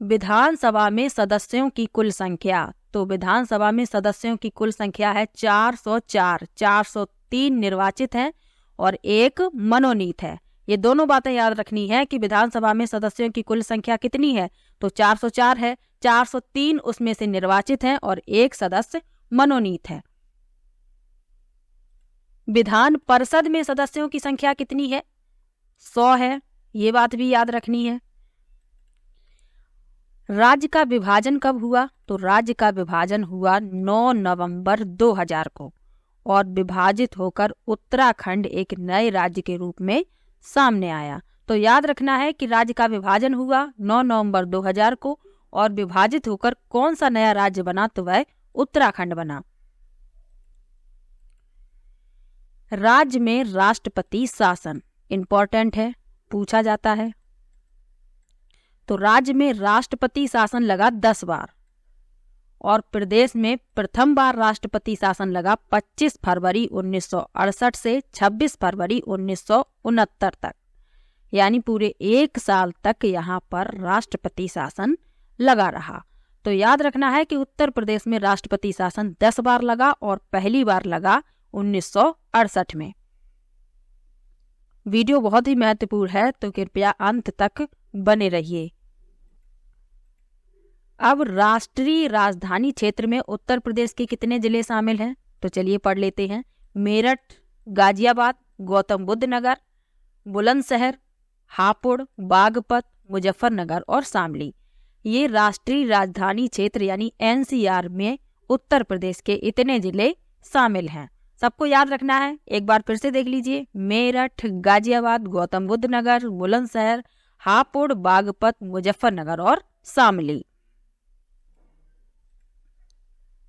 विधानसभा में सदस्यों की कुल संख्या, तो विधानसभा में सदस्यों की कुल संख्या है 404। 403 निर्वाचित हैं और एक मनोनीत है। ये दोनों बातें याद रखनी है कि विधानसभा में सदस्यों की कुल संख्या कितनी है, तो 404 है। 403 उसमें से निर्वाचित हैं और एक सदस्य मनोनीत है। विधान परिषद में सदस्यों की संख्या कितनी है, 100 है। ये बात भी याद रखनी है। राज्य का विभाजन कब हुआ, तो राज्य का विभाजन हुआ 9 नवंबर 2000 को और विभाजित होकर उत्तराखंड एक नए राज्य के रूप में सामने आया। तो याद रखना है कि राज्य का विभाजन हुआ 9 नवंबर 2000 को और विभाजित होकर कौन सा नया राज्य बना, तो वह उत्तराखंड बना। राज्य में राष्ट्रपति शासन इंपॉर्टेंट है, पूछा जाता है। तो राज्य में राष्ट्रपति शासन लगा 10 बार और प्रदेश में प्रथम बार राष्ट्रपति शासन लगा 25 फरवरी 1968 से 26 फरवरी 1969 तक, यानी पूरे 1 साल तक यहाँ पर राष्ट्रपति शासन लगा रहा। तो याद रखना है कि उत्तर प्रदेश में राष्ट्रपति शासन 10 बार लगा और पहली बार लगा 1968 में। वीडियो बहुत ही महत्वपूर्ण है, तो कृपया अंत तक बने रहिए। अब राष्ट्रीय राजधानी क्षेत्र में उत्तर प्रदेश के कितने जिले शामिल हैं, तो चलिए पढ़ लेते हैं। मेरठ, गाजियाबाद, गौतम बुद्ध नगर, बुलंदशहर, हापुड़, बागपत, मुजफ्फरनगर और शामली। ये राष्ट्रीय राजधानी क्षेत्र यानी एनसीआर में उत्तर प्रदेश के इतने जिले शामिल हैं। सबको याद रखना है, एक बार फिर से देख लीजिए। मेरठ, गाजियाबाद, गौतम बुद्ध नगर, बुलंदशहर, हापुड़, बागपत, मुजफ्फरनगर और शामली।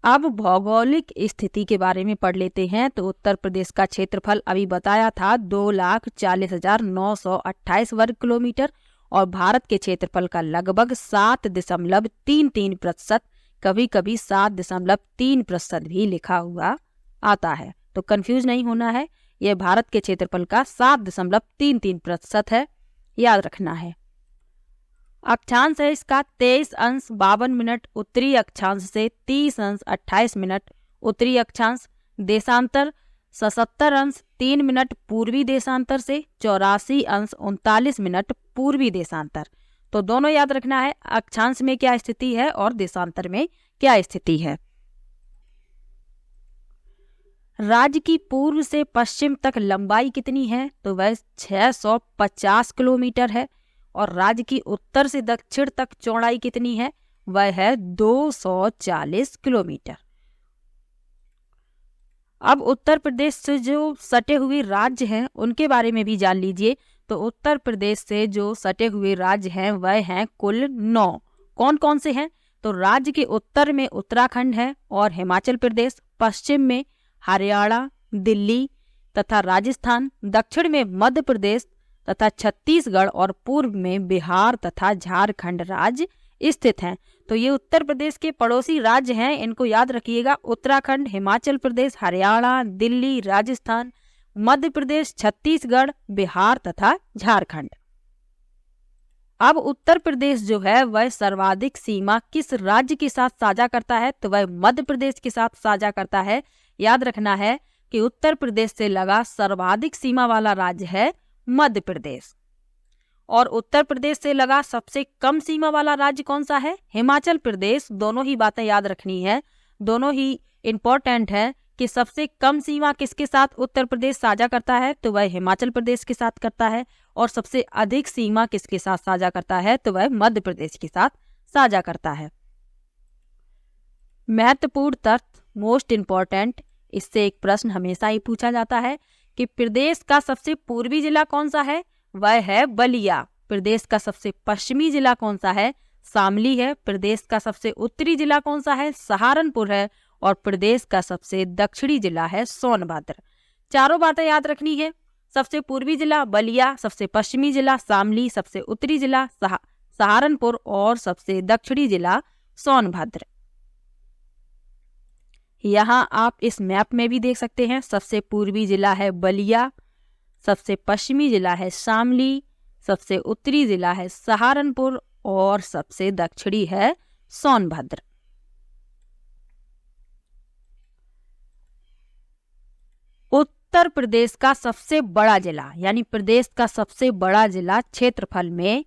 अब भौगोलिक स्थिति के बारे में पढ़ लेते हैं। तो उत्तर प्रदेश का क्षेत्रफल अभी बताया था 2,40,928 वर्ग किलोमीटर और भारत के क्षेत्रफल का लगभग 7.33%, कभी कभी 7.3% भी लिखा हुआ आता है। तो कंफ्यूज नहीं होना है, यह भारत के क्षेत्रफल का 7.33% है, याद रखना है। अक्षांश है इसका 23 अंश 52 मिनट उत्तरी अक्षांश से 30 अंश 28 मिनट उत्तरी अक्षांश। देशांतर 77 अंश 3 मिनट पूर्वी देशांतर से 84 अंश 39 मिनट पूर्वी देशांतर। तो दोनों याद रखना है, अक्षांश में क्या स्थिति है और देशांतर में क्या स्थिति है। राज्य की पूर्व से पश्चिम तक लंबाई कितनी है, तो वह 650 किलोमीटर है और राज्य की उत्तर से दक्षिण तक चौड़ाई कितनी है, वह है 240 किलोमीटर। अब उत्तर प्रदेश से जो सटे हुए राज्य हैं उनके बारे में भी जान लीजिए। तो उत्तर प्रदेश से जो सटे हुए राज्य हैं वह हैं कुल 9। कौन कौन से हैं, तो राज्य के उत्तर में उत्तराखंड है और हिमाचल प्रदेश, पश्चिम में हरियाणा, दिल्ली तथा राजस्थान, दक्षिण में मध्य प्रदेश तथा छत्तीसगढ़ और पूर्व में बिहार तथा झारखंड राज्य स्थित हैं। तो ये उत्तर प्रदेश के पड़ोसी राज्य हैं, इनको याद रखिएगा। उत्तराखंड, हिमाचल प्रदेश, हरियाणा, दिल्ली, राजस्थान, मध्य प्रदेश, छत्तीसगढ़, बिहार तथा झारखंड। अब उत्तर प्रदेश जो है वह सर्वाधिक सीमा किस राज्य के साथ साझा करता है, तो वह मध्य प्रदेश के साथ साझा करता है। याद रखना है कि उत्तर प्रदेश से लगा सर्वाधिक सीमा वाला राज्य है मध्य प्रदेश और उत्तर प्रदेश से लगा सबसे कम सीमा वाला राज्य कौन सा है, हिमाचल प्रदेश। दोनों ही बातें याद रखनी है, दोनों ही इंपॉर्टेंट है कि सबसे कम सीमा किसके साथ उत्तर प्रदेश साझा करता है, तो वह हिमाचल प्रदेश के साथ करता है और सबसे अधिक सीमा किसके साथ साझा करता है, तो वह मध्य प्रदेश के साथ साझा करता है। महत्वपूर्ण तथ्य, मोस्ट इंपॉर्टेंट, इससे एक प्रश्न हमेशा ही पूछा जाता है कि प्रदेश का सबसे पूर्वी जिला कौन सा है, वह है बलिया। प्रदेश का सबसे पश्चिमी जिला कौन सा है, शामली है। प्रदेश का सबसे उत्तरी जिला कौन सा है, सहारनपुर है और प्रदेश का सबसे दक्षिणी जिला है सोनभद्र। चारों बातें याद रखनी है, सबसे पूर्वी जिला बलिया, सबसे पश्चिमी जिला शामली, सबसे उत्तरी जिला सहारनपुर और सबसे दक्षिणी जिला सोनभद्र। यहाँ आप इस मैप में भी देख सकते हैं, सबसे पूर्वी जिला है बलिया, सबसे पश्चिमी जिला है शामली, सबसे उत्तरी जिला है सहारनपुर और सबसे दक्षिणी है सोनभद्र। उत्तर प्रदेश का सबसे बड़ा जिला, यानी प्रदेश का सबसे बड़ा जिला क्षेत्रफल में,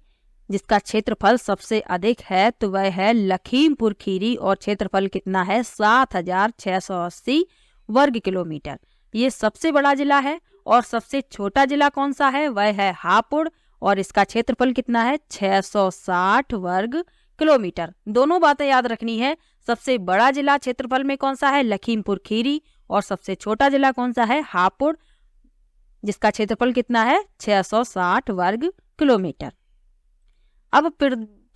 जिसका क्षेत्रफल सबसे अधिक है, तो वह है लखीमपुर खीरी और क्षेत्रफल कितना है 7,680 वर्ग किलोमीटर। ये सबसे बड़ा जिला है। और सबसे छोटा जिला कौन सा है, वह है हापुड़ और इसका क्षेत्रफल कितना है 660 वर्ग किलोमीटर। दोनों बातें याद रखनी है। सबसे बड़ा जिला क्षेत्रफल में कौन सा है, लखीमपुर खीरी, और सबसे छोटा जिला कौन सा है, हापुड़, जिसका क्षेत्रफल कितना है 660 वर्ग किलोमीटर। अब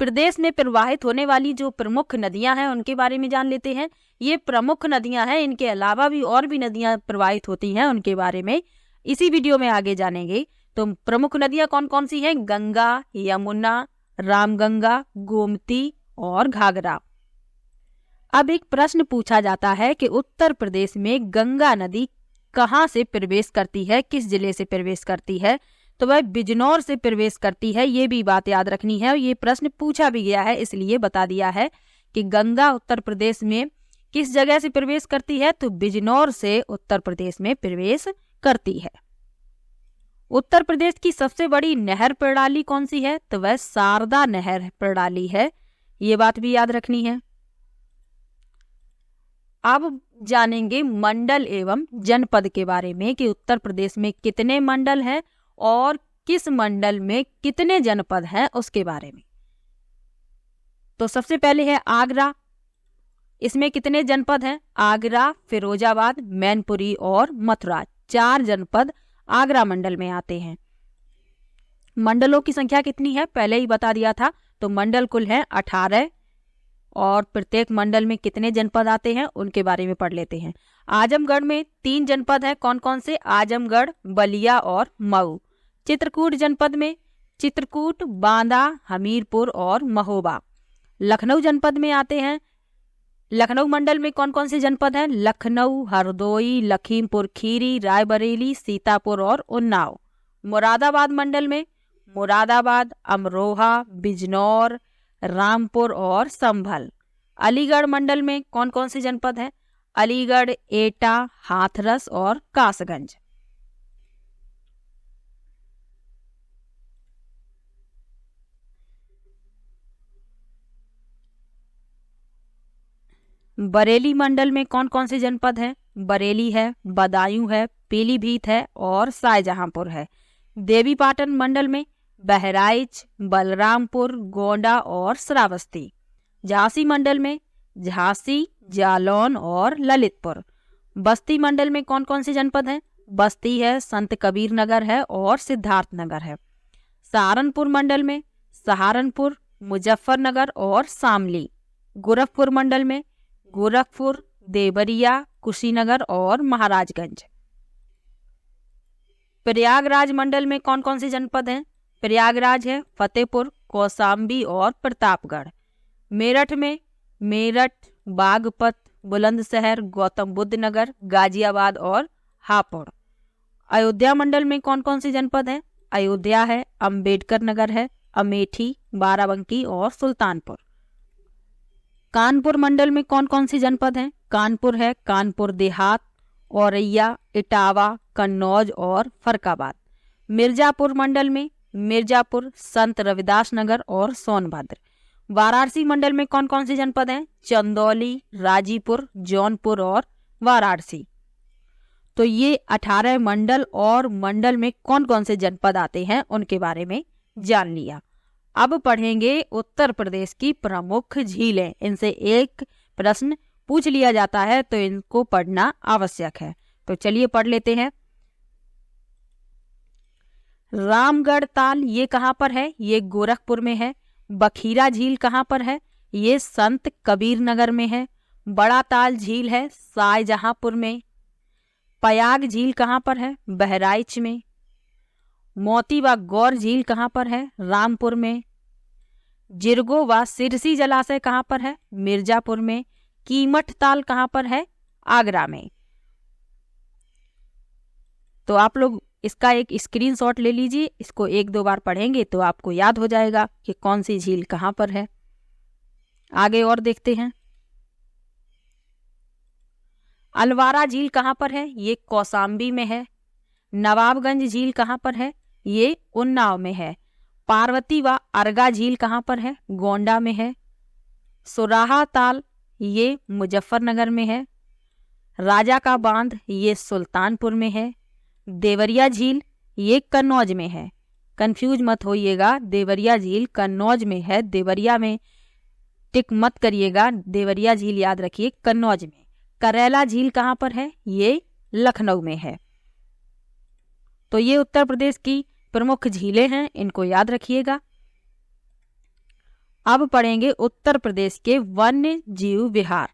प्रदेश में प्रवाहित होने वाली जो प्रमुख नदियां हैं उनके बारे में जान लेते हैं। ये प्रमुख नदियां हैं, इनके अलावा भी और भी नदियां प्रवाहित होती हैं, उनके बारे में इसी वीडियो में आगे जानेंगे। तो प्रमुख नदियां कौन कौन सी हैं, गंगा, यमुना, रामगंगा, गोमती और घाघरा। अब एक प्रश्न पूछा जाता है कि उत्तर प्रदेश में गंगा नदी कहाँ से प्रवेश करती है, किस जिले से प्रवेश करती है, तो वह बिजनौर से प्रवेश करती है। ये भी बात याद रखनी है और ये प्रश्न पूछा भी गया है, इसलिए बता दिया है कि गंगा उत्तर प्रदेश में किस जगह से प्रवेश करती है, तो बिजनौर से उत्तर प्रदेश में प्रवेश करती है। उत्तर प्रदेश की सबसे बड़ी नहर प्रणाली कौन सी है, तो वह शारदा नहर प्रणाली है। ये बात भी याद रखनी है। अब जानेंगे मंडल एवं जनपद के बारे में कि उत्तर प्रदेश में कितने मंडल हैं और किस मंडल में कितने जनपद हैं, उसके बारे में। तो सबसे पहले है आगरा। इसमें कितने जनपद हैं, आगरा, फिरोजाबाद, मैनपुरी और मथुरा, 4 जनपद आगरा मंडल में आते हैं। मंडलों की संख्या कितनी है, पहले ही बता दिया था। तो मंडल कुल है 18 और प्रत्येक मंडल में कितने जनपद आते हैं उनके बारे में पढ़ लेते हैं। आजमगढ़ में 3 जनपद हैं, कौन कौन से, आजमगढ़, बलिया और मऊ। चित्रकूट जनपद में चित्रकूट, बांदा, हमीरपुर और महोबा। लखनऊ जनपद में आते हैं, लखनऊ मंडल में कौन कौन से जनपद हैं, लखनऊ, हरदोई, लखीमपुर खीरी, रायबरेली, सीतापुर और उन्नाव। मुरादाबाद मंडल में मुरादाबाद, अमरोहा, बिजनौर, रामपुर और संभल। अलीगढ़ मंडल में कौन कौन से जनपद हैं, अलीगढ़, एटा, हाथरस और कासगंज। बरेली मंडल में कौन कौन से जनपद हैं, बरेली है, बदायूं है, पीलीभीत है और शाहजहांपुर है। देवीपाटन मंडल में बहराइच, बलरामपुर, गोंडा और श्रावस्ती। झांसी मंडल में झांसी, जालौन और ललितपुर। बस्ती मंडल में कौन कौन से जनपद हैं, बस्ती है, संत कबीर नगर है और सिद्धार्थ नगर है। सहारनपुर मंडल में सहारनपुर, मुजफ्फरनगर और शामली। गोरखपुर मंडल में गोरखपुर, देवरिया, कुशीनगर और महाराजगंज। प्रयागराज मंडल में कौन कौन से जनपद हैं, प्रयागराज है, फतेहपुर, कौशाम्बी और प्रतापगढ़। मेरठ में मेरठ, बागपत, बुलंदशहर, गौतम बुद्ध नगर, गाजियाबाद और हापुड़। अयोध्या मंडल में कौन कौन से जनपद हैं, अयोध्या है, अंबेडकर नगर है, अमेठी, बाराबंकी और सुल्तानपुर। कानपुर मंडल में कौन कौन से जनपद हैं, कानपुर है, कानपुर देहात, औरैया, इटावा, कन्नौज और फरकाबाद। मिर्जापुर मंडल में मिर्जापुर, संत रविदास नगर और सोनभद्र। वाराणसी मंडल में कौन कौन से जनपद हैं, चंदौली, राजीपुर, जौनपुर और वाराणसी। तो ये 18 मंडल और मंडल में कौन कौन से जनपद आते हैं उनके बारे में जान लिया। अब पढ़ेंगे उत्तर प्रदेश की प्रमुख झीलें। इनसे एक प्रश्न पूछ लिया जाता है तो इनको पढ़ना आवश्यक है। तो चलिए पढ़ लेते हैं। रामगढ़ ताल ये कहाँ पर है, ये गोरखपुर में है। बखीरा झील कहाँ पर है, ये संत कबीर नगर में है। बड़ा ताल झील है शाहजहांपुर में। पयाग झील कहाँ पर है, बहराइच में। मोती व गौर झील कहाँ पर है, रामपुर में। जिरगो व सिरसी जलाशय कहाँ पर है, मिर्जापुर में। कीमठ ताल कहाँ पर है, आगरा में। तो आप लोग इसका एक स्क्रीनशॉट ले लीजिए। इसको 1-2 बार पढ़ेंगे तो आपको याद हो जाएगा कि कौन सी झील कहाँ पर है। आगे और देखते हैं। अलवारा झील कहाँ पर है? ये कौसाम्बी में है। नवाबगंज झील कहाँ पर है? ये उन्नाव में है। पार्वती व अर्गा झील कहाँ पर है? गोंडा में है। सुराहा ताल ये मुजफ्फरनगर में है। राजा का बांध ये सुल्तानपुर में है। देवरिया झील ये कन्नौज में है। कंफ्यूज मत होइएगा, देवरिया झील कन्नौज में है। देवरिया में टिक मत करिएगा, देवरिया झील याद रखिए कन्नौज में। करेला झील कहाँ पर है? ये लखनऊ में है। तो ये उत्तर प्रदेश की प्रमुख झीलें हैं, इनको याद रखिएगा। अब पढ़ेंगे उत्तर प्रदेश के वन्य जीव विहार।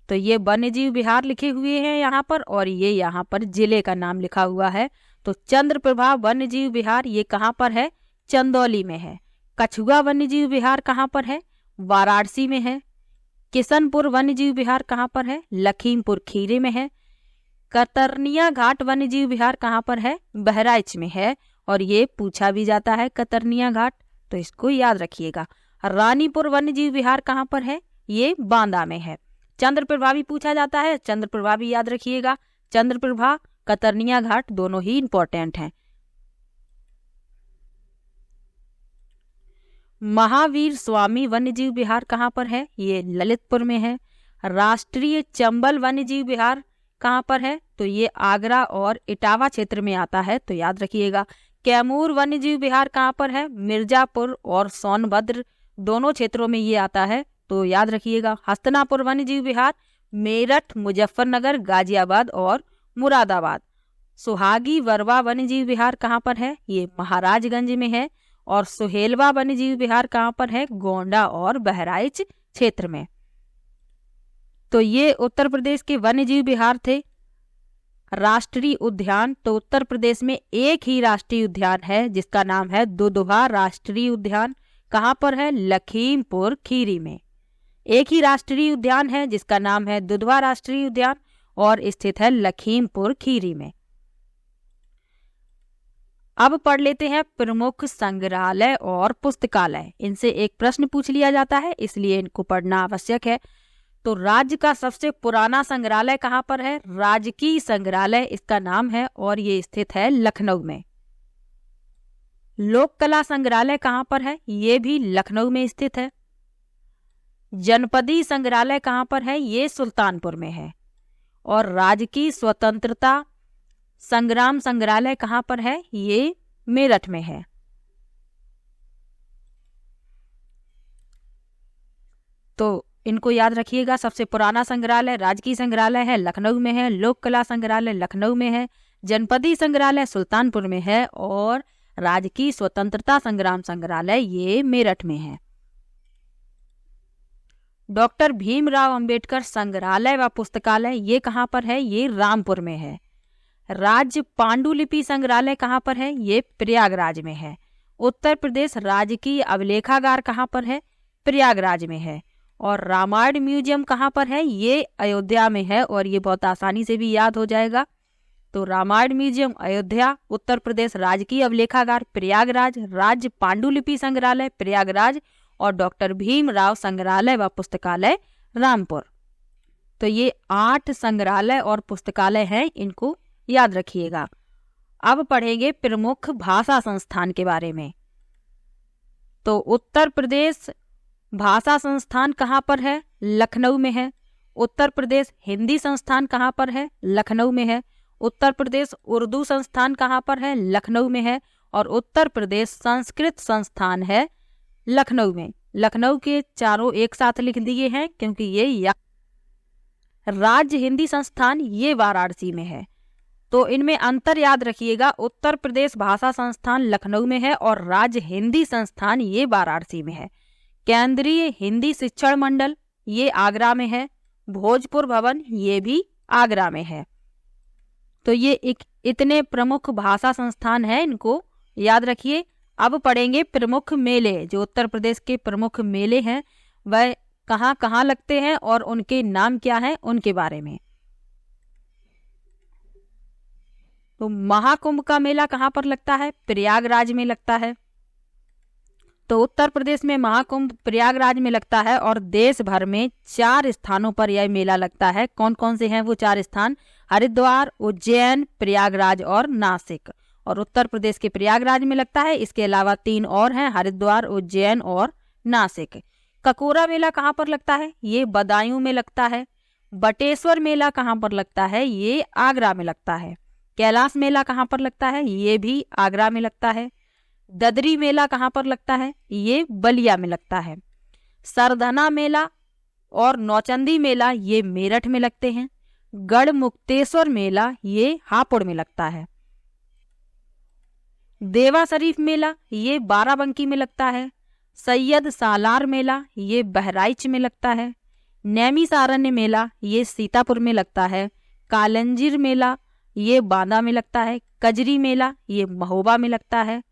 तो ये वन्य जीव विहार लिखे हुए हैं यहाँ पर, और ये यहाँ पर जिले का नाम लिखा हुआ है। तो चंद्रप्रभा वन्य जीव विहार ये कहाँ पर है? चंदौली में है। कछुआ वन्य जीव विहार कहाँ पर है? वाराणसी में है। किशनपुर वन्य जीव विहार कहाँ पर है? लखीमपुर खीरी में है। कतरनिया घाट वन्य जीव विहार कहाँ पर है? बहराइच में है। और ये पूछा भी जाता है कतरनिया घाट, तो इसको याद रखिएगा। रानीपुर वन्य जीव विहार कहाँ पर है? ये बांदा में है। चंद्रप्रभा भी पूछा जाता है, चंद्रप्रभा भी याद रखिएगा। चंद्रप्रभा कतरनिया घाट दोनों ही इंपॉर्टेंट हैं। महावीर स्वामी वन्यजीव विहार कहाँ पर है? ये ललितपुर में है। राष्ट्रीय चंबल वन्यजीव विहार कहाँ पर है? तो ये आगरा और इटावा क्षेत्र में आता है, तो याद रखिएगा। कैमूर वन्यजीव विहार कहाँ पर है? मिर्जापुर और सोनभद्र दोनों क्षेत्रों में ये आता है, तो याद रखिएगा। हस्तिनापुर वन्यजीव विहार मेरठ, मुजफ्फरनगर, गाजियाबाद और मुरादाबाद। सुहागी वरवा वन्यजीव विहार कहाँ पर है? ये महाराजगंज में है। और सुहेलवा वन्यजीव विहार कहाँ पर है? गोंडा और बहराइच क्षेत्र में। तो ये उत्तर प्रदेश के वन्यजीव विहार थे। राष्ट्रीय उद्यान, तो उत्तर प्रदेश में एक ही राष्ट्रीय उद्यान है जिसका नाम है दुधवा राष्ट्रीय उद्यान। कहाँ पर है? लखीमपुर खीरी में। एक ही राष्ट्रीय उद्यान है जिसका नाम है दुधवा राष्ट्रीय उद्यान और स्थित है लखीमपुर खीरी में। अब पढ़ लेते हैं प्रमुख संग्रहालय और पुस्तकालय। इनसे एक प्रश्न पूछ लिया जाता है, इसलिए इनको पढ़ना आवश्यक है। तो राज्य का सबसे पुराना संग्रहालय कहाँ पर है? राजकीय संग्रहालय इसका नाम है और ये स्थित है लखनऊ में। लोक कला संग्रहालय कहाँ पर है? ये भी लखनऊ में स्थित है। जनपदीय संग्रहालय कहाँ पर है? ये सुल्तानपुर में है। और राजकीय स्वतंत्रता संग्राम संग्रहालय कहाँ पर है? ये मेरठ में है। तो इनको याद रखिएगा। सबसे पुराना संग्रहालय राजकीय संग्रहालय है, लखनऊ में है। लोक कला संग्रहालय लखनऊ में है। जनपदीय संग्रहालय सुल्तानपुर में है और राजकीय स्वतंत्रता संग्राम संग्रहालय ये मेरठ में है। डॉक्टर भीमराव अंबेडकर संग्रहालय व पुस्तकालय ये कहाँ पर है? ये रामपुर में है। राज्य पांडुलिपि संग्रहालय कहाँ पर है? ये प्रयागराज में है। उत्तर प्रदेश राजकीय अभिलेखागार कहाँ पर है? प्रयागराज में है। और रामायण म्यूजियम कहाँ पर है? ये अयोध्या में है और ये बहुत आसानी से भी याद हो जाएगा। तो रामायण म्यूजियम अयोध्या, उत्तर प्रदेश राजकीय अभिलेखागार प्रयागराज, राज्य पांडुलिपि संग्रहालय प्रयागराज और डॉक्टर भीमराव संग्रहालय व पुस्तकालय रामपुर। तो ये 8 संग्रहालय और पुस्तकालय हैं, इनको याद रखिएगा। अब पढ़ेंगे प्रमुख भाषा संस्थान के बारे में। तो उत्तर प्रदेश भाषा संस्थान कहाँ पर है? लखनऊ में है। उत्तर प्रदेश हिंदी संस्थान कहाँ पर है? लखनऊ में है। उत्तर प्रदेश उर्दू संस्थान कहाँ पर है? लखनऊ में है। और उत्तर प्रदेश संस्कृत संस्थान है लखनऊ में। लखनऊ के चारों एक साथ लिख दिए हैं क्योंकि ये राज्य हिंदी संस्थान ये वाराणसी में है। तो इनमें अंतर याद रखिएगा। उत्तर प्रदेश भाषा संस्थान लखनऊ में है और राज्य हिंदी संस्थान ये वाराणसी में है। केंद्रीय हिंदी शिक्षण मंडल ये आगरा में है। भोजपुर भवन ये भी आगरा में है। तो ये इतने प्रमुख भाषा संस्थान हैं, इनको याद रखिए। अब पढ़ेंगे प्रमुख मेले। जो उत्तर प्रदेश के प्रमुख मेले हैं वह कहाँ कहाँ लगते हैं और उनके नाम क्या हैं, उनके बारे में। तो महाकुंभ का मेला कहाँ पर लगता है? प्रयागराज में लगता है। तो उत्तर प्रदेश में महाकुंभ प्रयागराज में लगता है और देश भर में 4 स्थानों पर यह मेला लगता है। कौन कौन से हैं वो 4 स्थान? हरिद्वार, उज्जैन, प्रयागराज और नासिक। और उत्तर प्रदेश के प्रयागराज में लगता है। इसके अलावा 3 और हैं, हरिद्वार, उज्जैन और नासिक। ककोरा मेला कहाँ पर लगता है? ये बदायूं में लगता है। बटेश्वर मेला कहाँ पर लगता है? ये आगरा में लगता है। कैलाश मेला कहाँ पर लगता है? ये भी आगरा में लगता है। ददरी मेला कहाँ पर लगता है? ये बलिया में लगता है। सरधना मेला और नौचंदी मेला ये मेरठ में लगते हैं। गढ़मुक्तेश्वर मेला ये हापुड़ में लगता है। देवा शरीफ मेला ये बाराबंकी में लगता है। सैयद सालार मेला ये बहराइच में लगता है। नैमिषारण्य मेला ये सीतापुर में लगता है। कालंजीर मेला ये बांदा में लगता है। कजरी मेला ये महोबा में लगता है।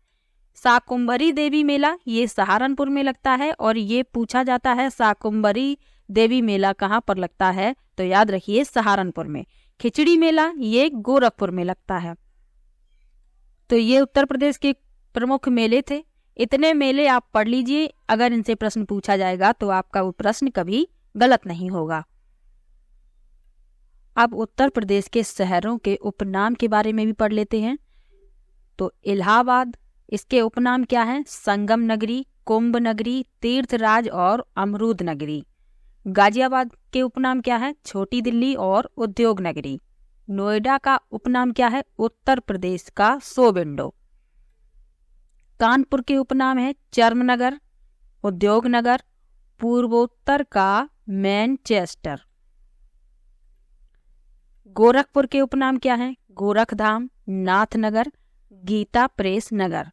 शाकुंभरी देवी मेला ये सहारनपुर में लगता है। और ये पूछा जाता है शाकुंभरी देवी मेला कहाँ पर लगता है? तो याद रखिए सहारनपुर में। खिचड़ी मेला ये गोरखपुर में लगता है। तो ये उत्तर प्रदेश के प्रमुख मेले थे। इतने मेले आप पढ़ लीजिए, अगर इनसे प्रश्न पूछा जाएगा तो आपका वो प्रश्न कभी गलत नहीं होगा। अब उत्तर प्रदेश के शहरों के उपनाम के बारे में भी पढ़ लेते हैं। तो इलाहाबाद, इसके उपनाम क्या हैं? संगम नगरी, कुंभ नगरी, तीर्थराज और अमरूद नगरी। गाजियाबाद के उपनाम क्या है? छोटी दिल्ली और उद्योग नगरी। नोएडा का उपनाम क्या है? उत्तर प्रदेश का सो विंडो। कानपुर के उपनाम है चर्मनगर, उद्योग नगर, पूर्वोत्तर का मैनचेस्टर। गोरखपुर के उपनाम क्या है? गोरखधाम, नाथनगर, गीता प्रेस नगर।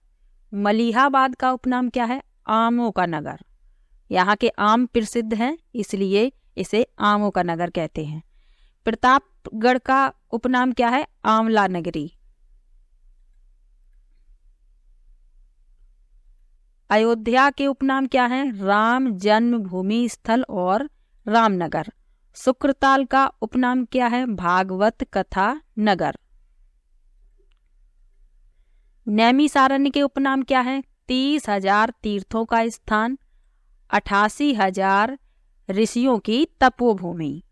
मलिहाबाद का उपनाम क्या है? आमों का नगर। यहाँ के आम प्रसिद्ध हैं, इसलिए इसे आमों का नगर कहते हैं। प्रतापगढ़ का उपनाम क्या है? आंवला नगरी। अयोध्या के उपनाम क्या है? राम जन्मभूमि स्थल और रामनगर। शुक्रताल का उपनाम क्या है? भागवत कथा नगर। नैमिषारण्य के उपनाम क्या है? 30,000 तीर्थों का स्थान, 88,000 ऋषियों की तपोभूमि।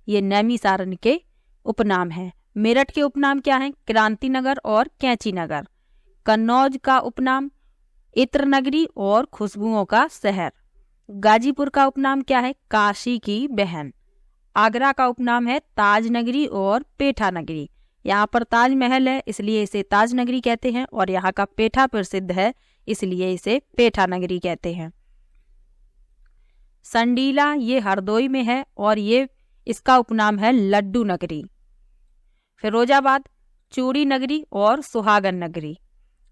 ये नैमिषारण्य के उपनाम है। मेरठ के उपनाम क्या है? क्रांति नगर और कैंची नगर। कन्नौज का उपनाम इत्र नगरी और खुशबुओं का शहर। गाजीपुर का उपनाम क्या है? काशी की बहन। आगरा का उपनाम है ताज नगरी और पेठा नगरी। यहाँ पर ताजमहल है इसलिए इसे ताज नगरी कहते हैं, और यहाँ का पेठा प्रसिद्ध है इसलिए इसे पेठा नगरी कहते हैं। संडीला ये हरदोई में है और ये इसका उपनाम है लड्डू नगरी। फिरोजाबाद चूड़ी नगरी और सुहागन नगरी।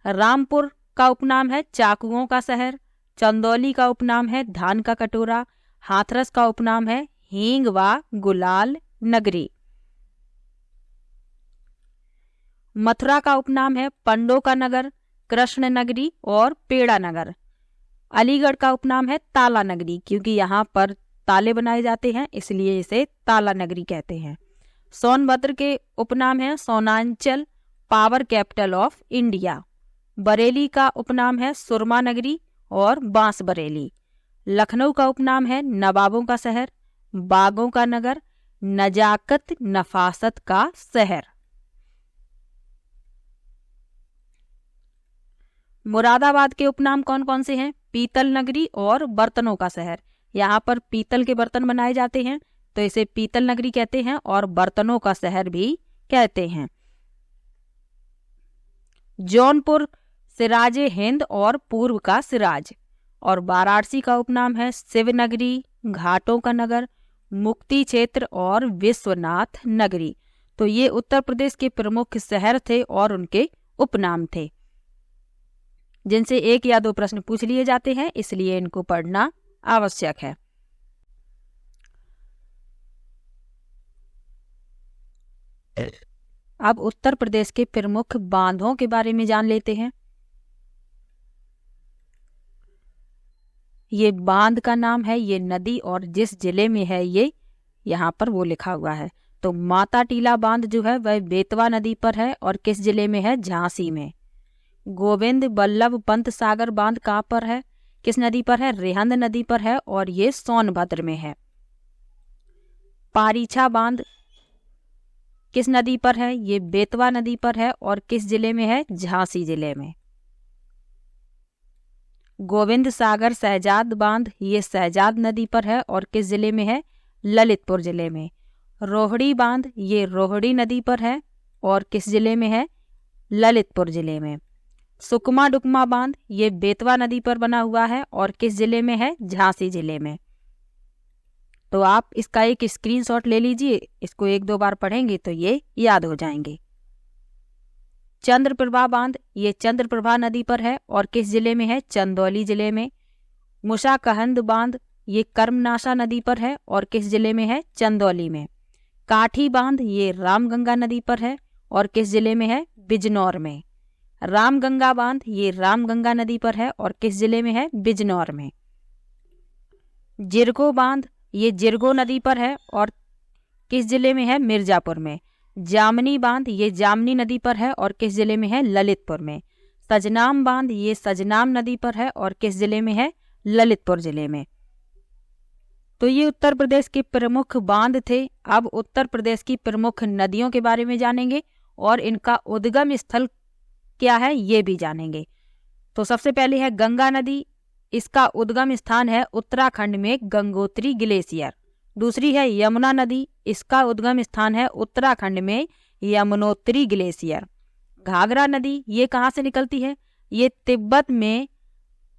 रामपुर का उपनाम है चाकुओं का शहर। चंदौली का उपनाम है धान का कटोरा। हाथरस का उपनाम है हींग व गुलाल नगरी। मथुरा का उपनाम है पंडों का नगर, कृष्ण नगरी और पेड़ा नगर। अलीगढ़ का उपनाम है ताला नगरी, क्योंकि यहाँ पर ताले बनाए जाते हैं इसलिए इसे ताला नगरी कहते हैं। सोनभद्र के उपनाम है Sonanchal, power capital of India. Bareilly का उपनाम है सुरमा नगरी और बांस बरेली। लखनऊ का उपनाम है नवाबों का शहर, बागों का नगर, नजाकत नफासत का शहर। मुरादाबाद के उपनाम कौन कौन से हैं? पीतल नगरी और बर्तनों का शहर। यहाँ पर पीतल के बर्तन बनाए जाते हैं तो इसे पीतल नगरी कहते हैं और बर्तनों का शहर भी कहते हैं। जौनपुर सिराजे हिंद और पूर्व का सिराज। और वाराणसी का उपनाम है शिव नगरी, घाटों का नगर, मुक्ति क्षेत्र और विश्वनाथ नगरी। तो ये उत्तर प्रदेश के प्रमुख शहर थे और उनके उपनाम थे, जिनसे 1 या 2 प्रश्न पूछ लिए जाते हैं, इसलिए इनको पढ़ना आवश्यक है। अब उत्तर प्रदेश के प्रमुख बांधों के बारे में जान लेते हैं। ये बांध का नाम है, ये नदी और जिस जिले में है ये यहाँ पर वो लिखा हुआ है। तो तो माता टीला बांध जो है वह बेतवा नदी पर है और किस जिले में है? झांसी में। गोविंद बल्लभ पंत सागर बांध कहाँ पर है? किस नदी पर है? रिहंद नदी पर है और ये सोनभद्र में है। पारीछा बांध किस नदी पर है? ये बेतवा नदी पर है और किस जिले में है? झांसी जिले में। गोविंद सागर सहजाद बांध ये सहजाद नदी पर है और किस जिले में है? ललितपुर जिले में। रोहड़ी बांध ये रोहड़ी नदी पर है और किस जिले में है? ललितपुर जिले में। सुकमा डुकमा बांध ये बेतवा नदी पर बना हुआ है और किस जिले में है? झांसी जिले में। तो आप इसका एक स्क्रीनशॉट ले लीजिए, इसको 1-2 बार पढ़ेंगे तो ये याद हो जाएंगे। चंद्रप्रभा बांध ये चंद्रप्रभा नदी पर है और किस जिले में है? चंदौली जिले में। मुसाकहंद बांध ये कर्मनाशा नदी पर है और किस जिले में है? चंदौली में। काठी बांध ये रामगंगा नदी पर है और किस जिले में है? बिजनौर में। रामगंगा बांध ये रामगंगा नदी पर है और किस जिले में है? बिजनौर में। जिरगो बांध ये जिरगो नदी पर है और किस जिले में है? मिर्जापुर में। जामनी बांध ये जामनी नदी पर है और किस जिले में है? ललितपुर में। सजनाम बांध ये सजनाम नदी पर है और किस जिले में है? ललितपुर जिले में। तो ये उत्तर प्रदेश के प्रमुख बांध थे। अब उत्तर प्रदेश की प्रमुख नदियों के बारे में जानेंगे और इनका उद्गम स्थल क्या है ये भी जानेंगे। तो सबसे पहले है गंगा नदी, इसका उद्गम स्थान है उत्तराखंड में गंगोत्री ग्लेशियर। दूसरी है यमुना नदी, इसका उद्गम स्थान है उत्तराखंड में यमुनोत्री ग्लेशियर। घाघरा नदी ये कहाँ से निकलती है? ये तिब्बत में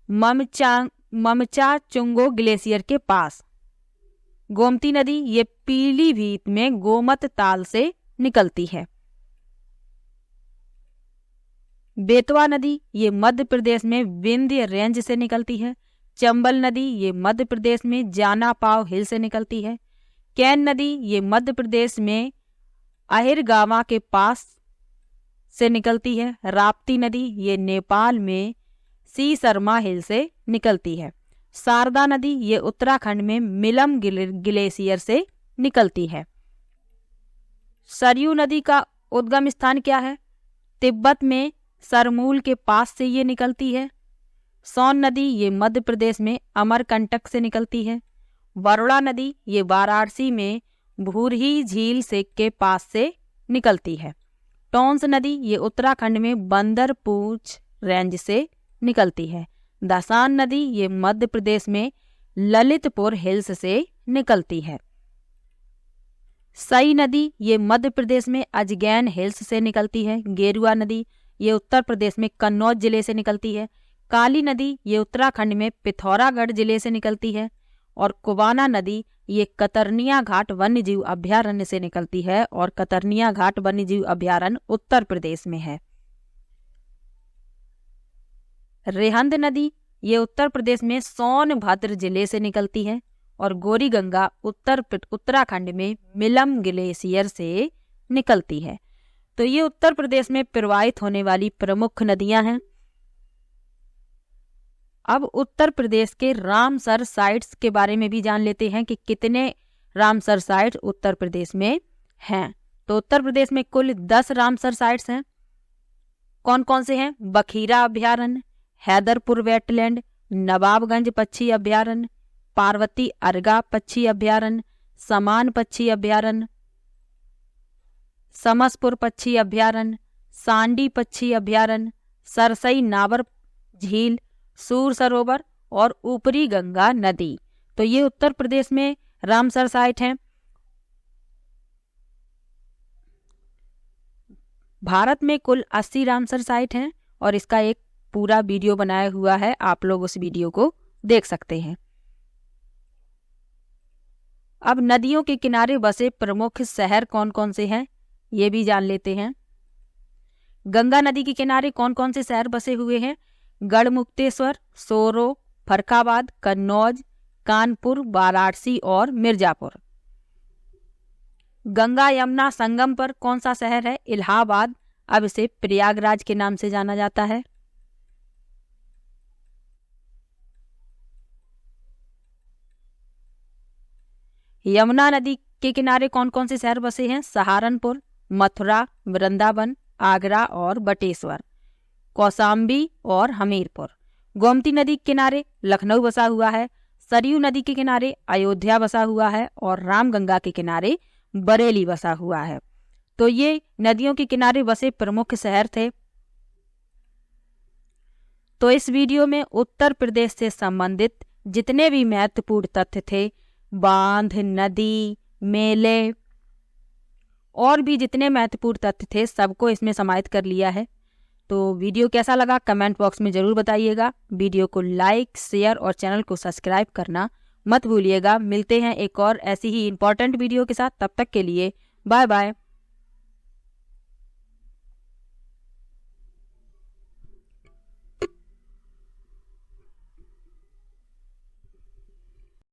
ममचा चुंगो ग्लेशियर के पास। गोमती नदी ये पीलीभीत में गोमत ताल से निकलती है। बेतवा नदी ये मध्य प्रदेश में विंध्य रेंज से निकलती है। चंबल नदी ये मध्य प्रदेश में जाना पाव हिल से निकलती है। कैन नदी ये मध्य प्रदेश में अहिरगावा के पास से निकलती है। राप्ती नदी ये नेपाल में सी शर्मा हिल से निकलती है। शारदा नदी ये उत्तराखंड में मिलम ग्लेशियर से निकलती है। सरयू नदी का उद्गम स्थान क्या है? तिब्बत में सरमूल के पास से ये निकलती है। सोन नदी ये मध्य प्रदेश में अमरकंटक से निकलती है। वरुणा नदी ये वाराणसी में भूरही झील से के पास से निकलती है। टोंस नदी ये उत्तराखंड में बंदरपूछ रेंज से निकलती है। दासान नदी ये मध्य प्रदेश में ललितपुर हिल्स से निकलती है। सई नदी ये मध्य प्रदेश में अजगैन हिल्स से निकलती है। गेरुआ नदी ये उत्तर प्रदेश में कन्नौज जिले से निकलती है। काली नदी ये उत्तराखंड में पिथौरागढ़ जिले से निकलती है। और कुवाना नदी ये कतरनिया घाट वन्यजीव अभयारण्य से निकलती है और कतरनिया घाट वन्यजीव अभयारण्य उत्तर प्रदेश में है। रिहंद नदी ये उत्तर प्रदेश में सोनभद्र जिले से निकलती है और गौरी गंगा उत्तराखंड में मिलम ग्लेशियर से निकलती है। तो ये उत्तर प्रदेश में प्रवाहित होने वाली प्रमुख नदियां हैं। अब उत्तर प्रदेश के रामसर साइट्स के बारे में भी जान लेते हैं कि कितने रामसर साइट्स उत्तर प्रदेश में हैं। तो उत्तर प्रदेश में कुल 10 रामसर साइट्स हैं। कौन कौन से हैं? बखीरा अभयारण्य, हैदरपुर वेटलैंड, नवाबगंज पक्षी अभयारण्य, पार्वती अर्गा पक्षी अभयारण्य, समान पक्षी अभयारण्य, समसपुर पक्षी अभयारण्य, सांडी पक्षी अभयारण्य, सरसई नावर झील, सूर सरोवर और ऊपरी गंगा नदी। तो ये उत्तर प्रदेश में रामसर साइट हैं। भारत में कुल 80 रामसर साइट हैं और इसका एक पूरा वीडियो बनाया हुआ है, आप लोग उस वीडियो को देख सकते हैं। अब नदियों के किनारे बसे प्रमुख शहर कौन कौन से हैं ये भी जान लेते हैं। गंगा नदी के किनारे कौन कौन से शहर बसे हुए हैं? गढ़मुक्तेश्वर, सोरो, फरखाबाद, कन्नौज, कानपुर, वाराणसी और मिर्जापुर। गंगा यमुना संगम पर कौन सा शहर है? इलाहाबाद, अब इसे प्रयागराज के नाम से जाना जाता है। यमुना नदी के किनारे कौन कौन से शहर बसे हैं? सहारनपुर, मथुरा, वृंदावन, आगरा और बटेश्वर, कौशाम्बी और हमीरपुर। गोमती नदी के किनारे लखनऊ बसा हुआ है। सरयू नदी के किनारे अयोध्या बसा हुआ है और रामगंगा के किनारे बरेली बसा हुआ है। तो ये नदियों के किनारे बसे प्रमुख शहर थे। तो इस वीडियो में उत्तर प्रदेश से संबंधित जितने भी महत्वपूर्ण तथ्य थे, बांध, नदी, मेले और भी जितने महत्वपूर्ण तथ्य थे, सबको इसमें समाहित कर लिया है। तो वीडियो कैसा लगा कमेंट बॉक्स में ज़रूर बताइएगा। वीडियो को लाइक, शेयर और चैनल को सब्सक्राइब करना मत भूलिएगा। मिलते हैं एक और ऐसी ही इम्पोर्टेंट वीडियो के साथ। तब तक के लिए बाय बाय।